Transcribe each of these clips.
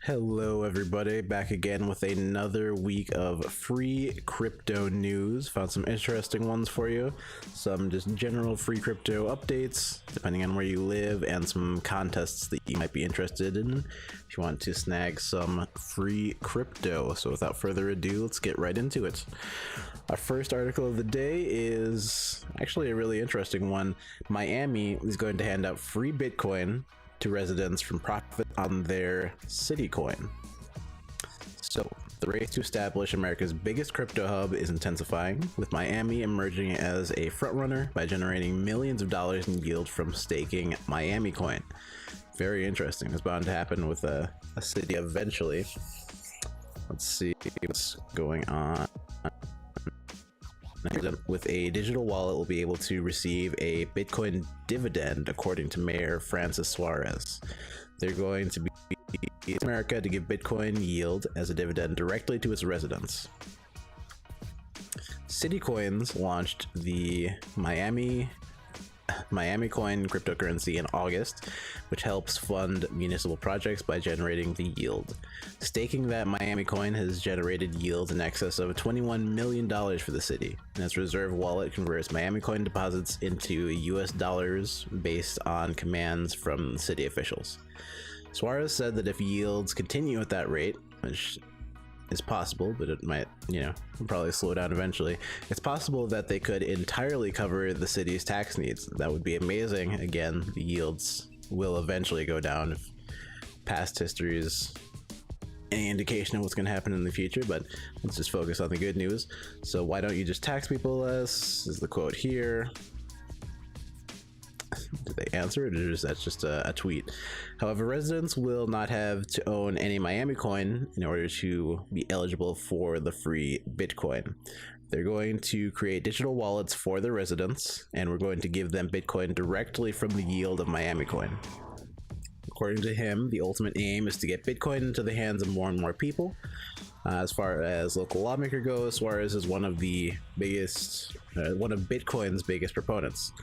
Hello everybody, back again with another week of free crypto news. Found some interesting ones for you, some just general free crypto updates depending on where you live, and some contests that you might be interested in if you want to snag some free crypto. So without further ado, let's get right into it. Our first article of the day is actually a really interesting one. Miami is going to hand out free Bitcoin to residents from profit on their city coin. So the race to establish America's biggest crypto hub is intensifying, with Miami emerging as a frontrunner by generating millions of dollars in yield from staking Miami coin. Very interesting. It's bound to happen with a city eventually. Let's see what's going on. With a digital wallet, we'll be able to receive a Bitcoin dividend, according to Mayor Francis Suarez. They're going to be in America to give Bitcoin yield as a dividend directly to its residents. Citicoins launched the Miami coin cryptocurrency in August, which helps fund municipal projects by generating the yield. Staking that Miami coin has generated yield in excess of $21 million for the city, and its reserve wallet converts Miami coin deposits into US dollars based on commands from city officials. Suarez said that if yields continue at that rate, which is possible, but it might, probably slow down eventually. It's possible that they could entirely cover the city's tax needs. That would be amazing. Again, the yields will eventually go down if past history is any indication of what's going to happen in the future, but let's just focus on the good news. So why don't you just tax people less, is the quote here. Did they answer it, or is that just a tweet? However, residents will not have to own any Miami coin in order to be eligible for the free Bitcoin. They're going to create digital wallets for the residents, and we're going to give them Bitcoin directly from the yield of Miami coin. According to him, the ultimate aim is to get Bitcoin into the hands of more and more people. As far as local lawmaker goes, Suarez is one of Bitcoin's biggest proponents.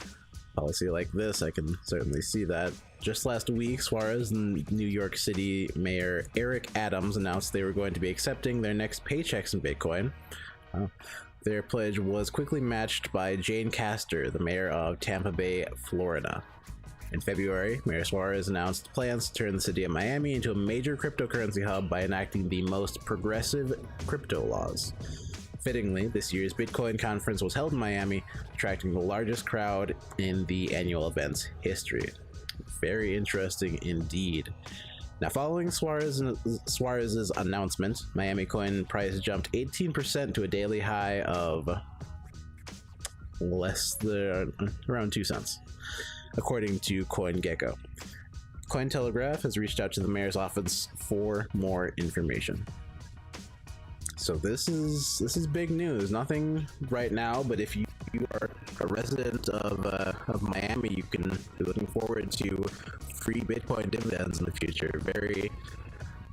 Policy like this, I can certainly see that. Just last week, Suarez and New York City Mayor Eric Adams announced they were going to be accepting their next paychecks in Bitcoin. Their pledge was quickly matched by Jane Castor, the mayor of Tampa Bay, Florida. In February, Mayor Suarez announced plans to turn the city of Miami into a major cryptocurrency hub by enacting the most progressive crypto laws. Fittingly, this year's Bitcoin conference was held in Miami, attracting the largest crowd in the annual event's history. Very interesting indeed. Now, following Suarez's announcement, Miami coin price jumped 18% to a daily high of around 2 cents, according to CoinGecko. Cointelegraph has reached out to the mayor's office for more information. So this is big news. Nothing right now, but if you are a resident of Miami, you can be looking forward to free Bitcoin dividends in the future. Very,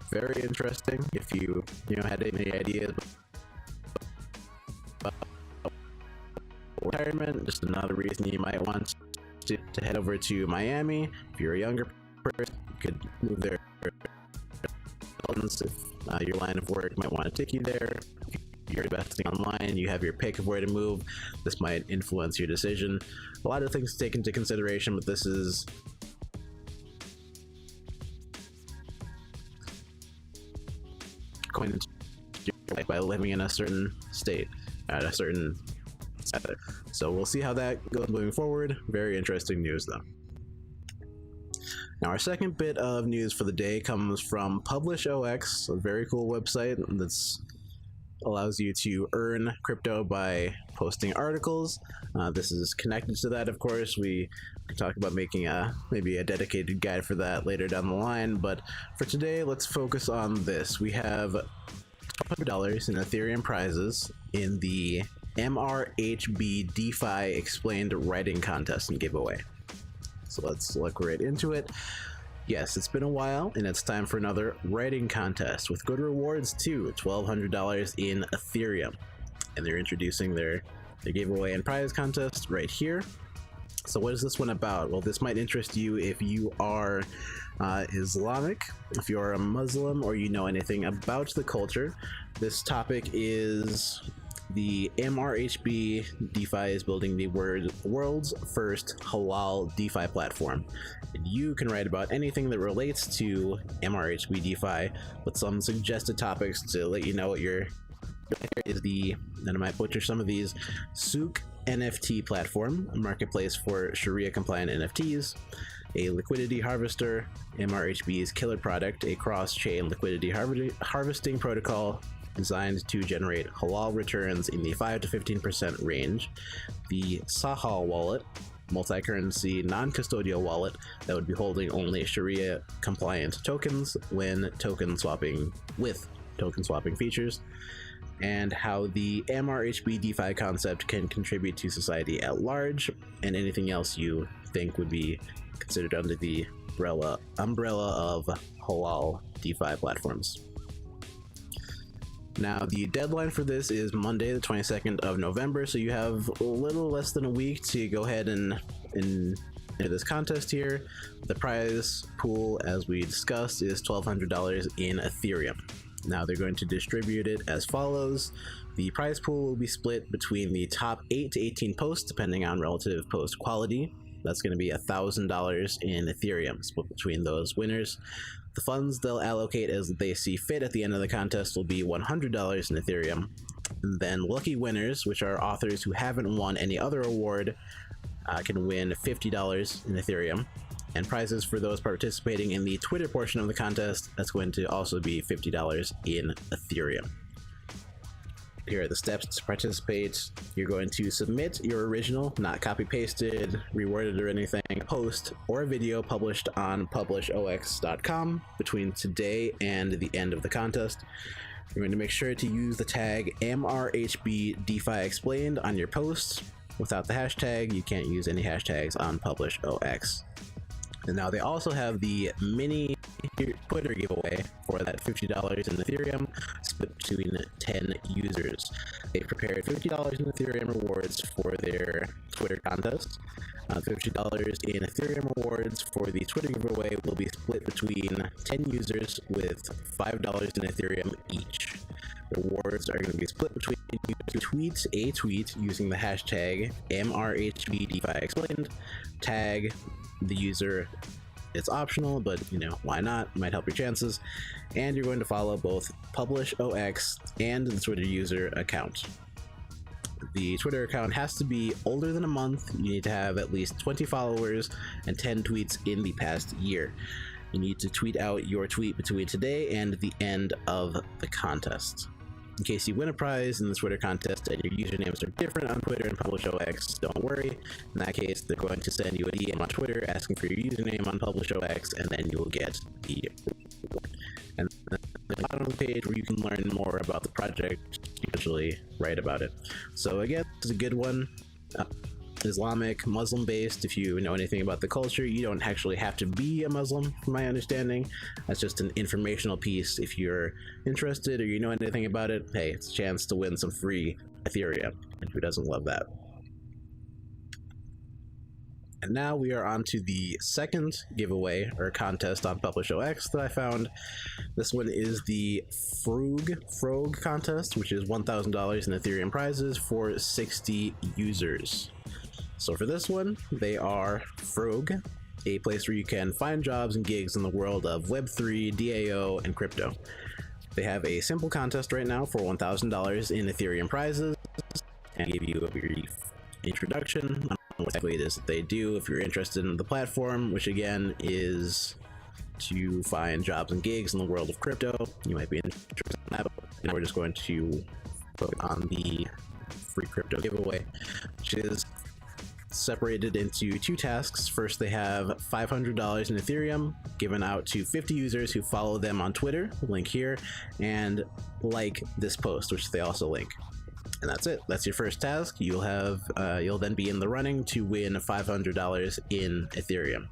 very interesting. If you had any ideas about retirement, just another reason you might want to head over to Miami. If you're a younger person, you could move there. If your line of work might want to take you there. If you're investing online, you have your pick of where to move. This might influence your decision. A lot of things to take into consideration, but this is coin by living in a certain state at a certain setting. So we'll see how that goes moving forward. Very interesting news though. Now, our second bit of news for the day comes from Publish0x, a very cool website that allows you to earn crypto by posting articles. This is connected to that, of course. We can talk about making maybe a dedicated guide for that later down the line, but for today, let's focus on this. We have $100 in Ethereum prizes in the MRHBDeFiExplained writing contest and giveaway. So let's look right into it. Yes, it's been a while, and it's time for another writing contest with good rewards too. $1,200 in Ethereum, and they're introducing their giveaway and prize contest right here. So what is this one about? Well, this might interest you if you are Islamic, if you're a Muslim, or you know anything about the culture. This topic is the MRHBDeFi is building the world's first halal DeFi platform. And you can write about anything that relates to MRHBDeFi with some suggested topics to let you know what your is the, and I might butcher some of these, Souk NFT platform, a marketplace for Sharia compliant NFTs, a liquidity harvester, MRHB's killer product, a cross-chain liquidity harvesting protocol designed to generate halal returns in the 5 to 15% range, the Sahal wallet, multi-currency non-custodial wallet that would be holding only Sharia compliant tokens when token swapping features, and how the MRHBDeFi concept can contribute to society at large, and anything else you think would be considered under the umbrella of halal DeFi platforms. Now, the deadline for this is Monday, the 22nd of November, so you have a little less than a week to go ahead and enter this contest here. The prize pool, as we discussed, is $1,200 in Ethereum. Now, they're going to distribute it as follows. The prize pool will be split between the top 8 to 18 posts, depending on relative post quality. That's going to be $1,000 in Ethereum, split between those winners. The funds they'll allocate as they see fit at the end of the contest will be $100 in Ethereum. And then lucky winners, which are authors who haven't won any other award, can win $50 in Ethereum. And prizes for those participating in the Twitter portion of the contest, that's going to also be $50 in Ethereum. Here are the steps to participate. You're going to submit your original, not copy-pasted, reworded or anything, post or video published on Publish0x.com between today and the end of the contest. You're going to make sure to use the tag MRHBDeFiExplained on your posts. Without the hashtag, you can't use any hashtags on Publish0x. And now they also have the mini Twitter giveaway for that $50 in Ethereum, split between 10 users. They prepared $50 in Ethereum rewards for their Twitter contest. $50 in Ethereum rewards for the Twitter giveaway will be split between 10 users with $5 in Ethereum each. The rewards are going to be split between you to tweet a tweet using the hashtag MRHBDeFiExplained, tag the user. It's optional, but why not? It might help your chances. And you're going to follow both Publish0x and the Twitter user account. The Twitter account has to be older than a month. You need to have at least 20 followers and 10 tweets in the past year. You need to tweet out your tweet between today and the end of the contest. In case you win a prize in the Twitter contest and your usernames are different on Twitter and Publish0x, don't worry. In that case, they're going to send you a DM on Twitter asking for your username on Publish0x, and then you will get the reward. And then the bottom of the page where you can learn more about the project, you usually write about it. So again, this is a good one. Islamic, Muslim based. If you know anything about the culture, you don't actually have to be a Muslim, from my understanding. That's just an informational piece. If you're interested or you know anything about it, hey, it's a chance to win some free Ethereum, and who doesn't love that? And now we are on to the second giveaway or contest on Publish0x that I found. This one is the Froog contest, which is $1,000 in Ethereum prizes for 60 users. So for this one, they are Froog, a place where you can find jobs and gigs in the world of Web3, DAO, and crypto. They have a simple contest right now for $1,000 in Ethereum prizes, and give you a brief introduction on what exactly it is that they do if you're interested in the platform, which again is to find jobs and gigs in the world of crypto. You might be interested in that, but now we're just going to focus on the free crypto giveaway, which is separated into two tasks. First, they have $500 in Ethereum given out to 50 users who follow them on Twitter, link here, and like this post, which they also link. And that's it. That's your first task. You'll then be in the running to win $500 in Ethereum.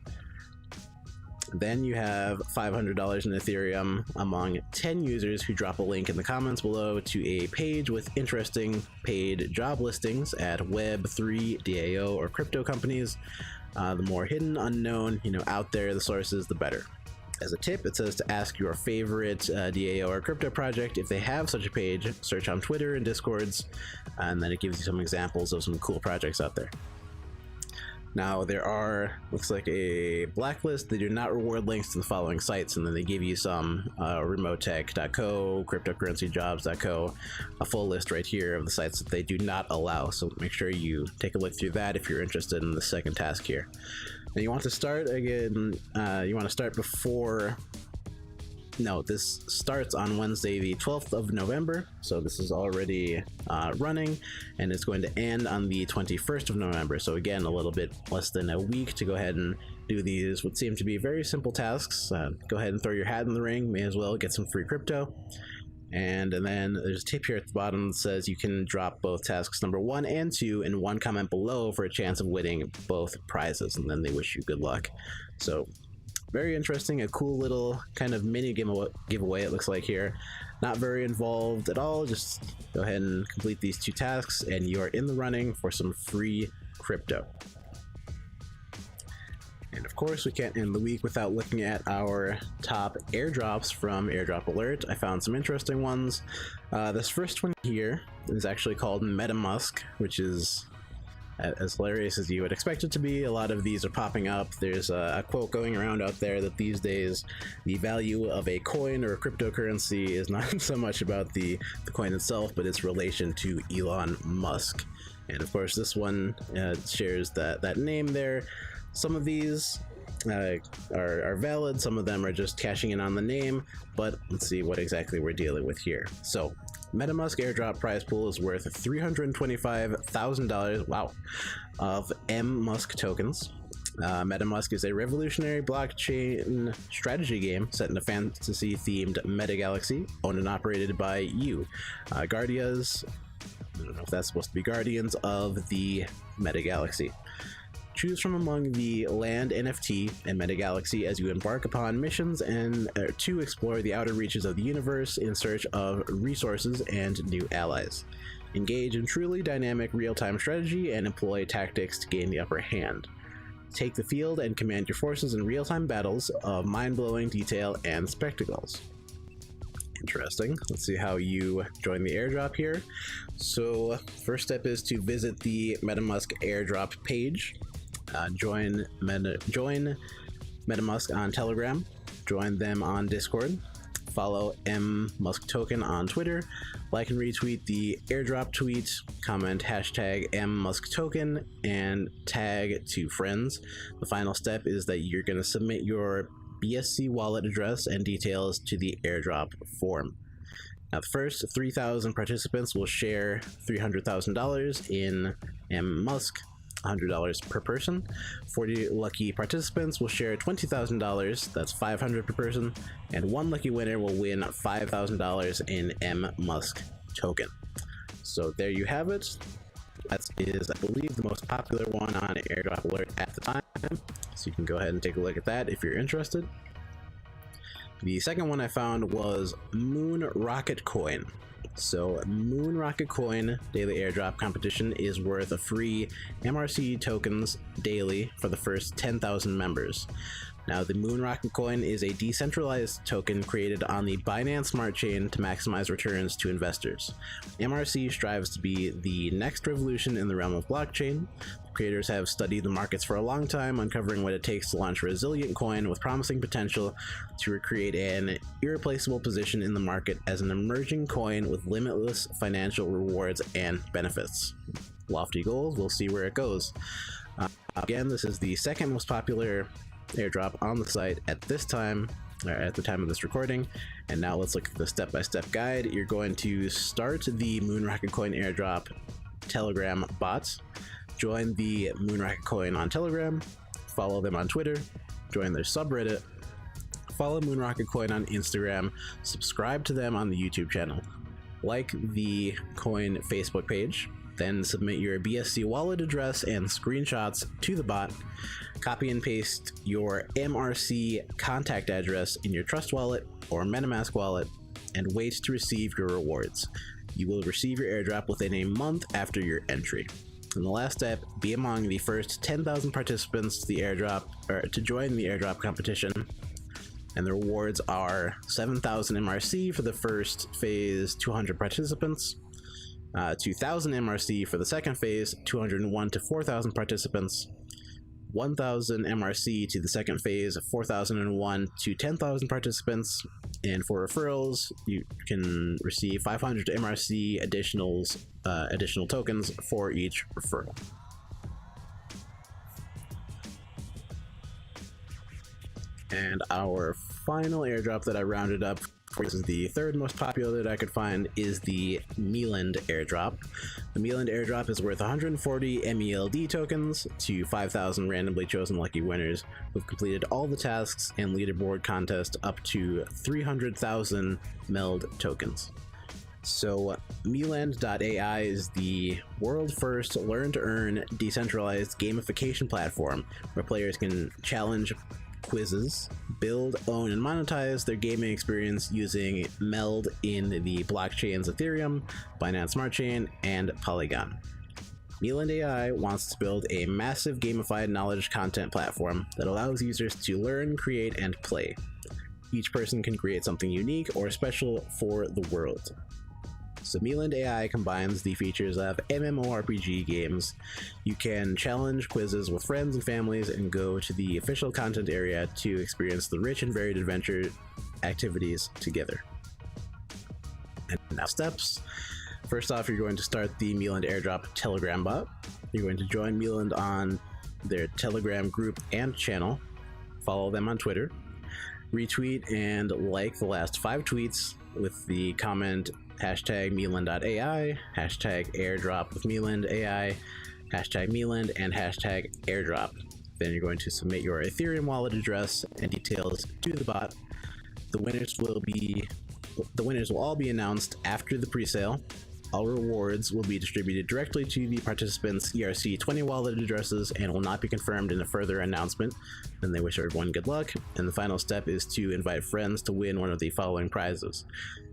Then you have $500 in Ethereum among 10 users who drop a link in the comments below to a page with interesting paid job listings at Web3, DAO, or crypto companies. The more hidden, unknown, out there the sources, the better. As a tip, it says to ask your favorite DAO or crypto project if they have such a page. Search on Twitter and Discords, and then it gives you some examples of some cool projects out there. Now there are, looks like a blacklist. They do not reward links to the following sites, and then they give you some remotech.co, cryptocurrencyjobs.co, a full list right here of the sites that they do not allow. So make sure you take a look through that if you're interested in the second task here. Now you want to start again, you want to start before, no, this starts on Wednesday the 12th of November, so this is already running, and it's going to end on the 21st of November, so again, a little bit less than a week to go ahead and do these what seem to be very simple tasks. Go ahead and throw your hat in the ring, may as well get some free crypto. And then there's a tip here at the bottom that says you can drop both tasks number 1 and 2 in one comment below for a chance of winning both prizes, and then they wish you good luck. So very interesting, a cool little kind of mini giveaway it looks like here. Not very involved at all, just go ahead and complete these 2 tasks and you are in the running for some free crypto. And of course, we can't end the week without looking at our top airdrops from AirdropAlert. I found some interesting ones. This first one here is actually called MetaMusk, which is as hilarious as you would expect it to be. A lot of these are popping up. There's a quote going around out there that these days the value of a coin or a cryptocurrency is not so much about the coin itself, but its relation to Elon Musk. And of course, this one shares that name there. Some of these are valid, some of them are just cashing in on the name, but let's see what exactly we're dealing with here. So MetaMusk airdrop prize pool is worth $325,000, wow, of MMUSK tokens. MetaMusk is a revolutionary blockchain strategy game set in a fantasy-themed meta-galaxy, owned and operated by you, Guardians. I don't know if that's supposed to be guardians of the meta-galaxy. Choose from among the land, NFT, and meta-galaxy as you embark upon missions and to explore the outer reaches of the universe in search of resources and new allies. Engage in truly dynamic real-time strategy and employ tactics to gain the upper hand. Take the field and command your forces in real-time battles of mind-blowing detail and spectacles. Interesting. Let's see how you join the airdrop here. So first step is to visit the MetaMusk airdrop page. Join MetaMusk on Telegram, join them on Discord, follow MMUSK token on Twitter, like and retweet the airdrop tweet, comment hashtag MMUSK token, and tag 2 friends. The final step is that you're going to submit your BSC wallet address and details to the airdrop form. Now, the first 3,000 participants will share $300,000 in MMUSK, $100 per person. 40 lucky participants will share $20,000, that's $500 per person, and one lucky winner will win $5,000 in MMUSK token. So there you have it. That is, I believe, the most popular one on AirdropAlert at the time, so you can go ahead and take a look at that if you're interested. The second one I found was Moon Rocket Coin. So Moon Rocket Coin daily airdrop competition is worth a free MRC tokens daily for the first 10,000 members. Now, the Moon Rocket Coin is a decentralized token created on the Binance Smart Chain to maximize returns to investors. MRC strives to be the next revolution in the realm of blockchain. Creators have studied the markets for a long time, uncovering what it takes to launch a resilient coin with promising potential to recreate an irreplaceable position in the market as an emerging coin with limitless financial rewards and benefits. Lofty goals, we'll see where it goes. Again, this is the second most popular airdrop on the site at this time, or at the time of this recording. And now let's look at the step-by-step guide. You're going to start the Moon Rocket Coin airdrop Telegram bots. Join the Moon Rocket Coin on Telegram, follow them on Twitter, join their subreddit, follow Moon Rocket Coin on Instagram, subscribe to them on the YouTube channel, like the coin Facebook page, Then submit your BSC wallet address and screenshots to the bot. Copy and paste your MRC contact address in your Trust wallet or MetaMusk wallet and wait to receive your rewards. You will receive your airdrop within a month after your entry. And the last step, be among the first 10,000 participants to the airdrop, or to join the airdrop competition. And the rewards are 7,000 MRC for the first phase, 200 participants, 2,000 MRC for the second phase, 201 to 4,000 participants, 1,000 MRC to the second phase, 4,001 to 10,000 participants, and for referrals, you can receive 500 MRC additional tokens for each referral. And our final airdrop that I rounded up, this is the third most popular that I could find, is the Meland airdrop. The Meland airdrop is worth 140 MELD tokens to 5,000 randomly chosen lucky winners who've completed all the tasks and leaderboard contest up to 300,000 MELD tokens. So Meland.ai is the world's first learn-to-earn decentralized gamification platform where players can challenge quizzes, build, own, and monetize their gaming experience using MELD in the blockchains Ethereum, Binance Smart Chain, and Polygon. Meland AI wants to build a massive gamified knowledge content platform that allows users to learn, create, and play. Each person can create something unique or special for the world. So Meland AI combines the features of MMORPG games. You can challenge quizzes with friends and families and go to the official content area to experience the rich and varied adventure activities together. And now steps. First off, you're going to start the Meland airdrop Telegram bot. You're going to join Meland on their Telegram group and channel. Follow them on Twitter. Retweet and like the last 5 tweets with the comment hashtag Meland.ai, hashtag airdrop with Meland AI, hashtag Meland, and hashtag airdrop. Then you're going to submit your Ethereum wallet address and details to the bot. The winners will all be announced after the presale. All rewards will be distributed directly to the participants' ERC20 wallet addresses and will not be confirmed in a further announcement. And they wish everyone good luck. And the final step is to invite friends to win one of the following prizes,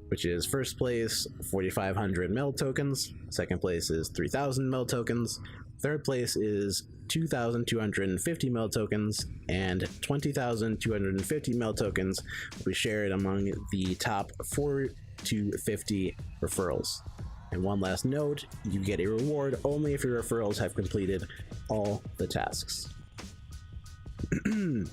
which is first place 4,500 MELD tokens, second place is 3,000 MELD tokens, third place is 2,250 MELD tokens, and 20,250 MELD tokens will be shared among the top 4 to 50 referrals. And one last note, you get a reward only if your referrals have completed all the tasks. And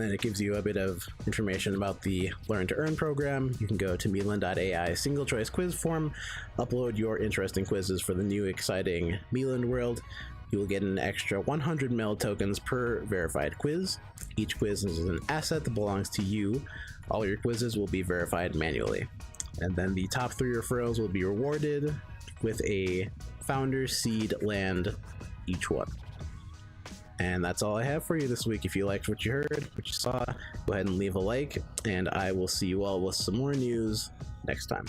then it gives you a bit of information about the Learn to Earn program. You can go to Meland.ai single choice quiz form, upload your interesting quizzes for the new exciting Meland world. You will get an extra 100 MELD tokens per verified quiz. Each quiz is an asset that belongs to you. All your quizzes will be verified manually. And then the top 3 referrals will be rewarded with a founder seed land each one. And that's all I have for you this week. If you liked what you heard, what you saw, go ahead and leave a like, and I will see you all with some more news next time.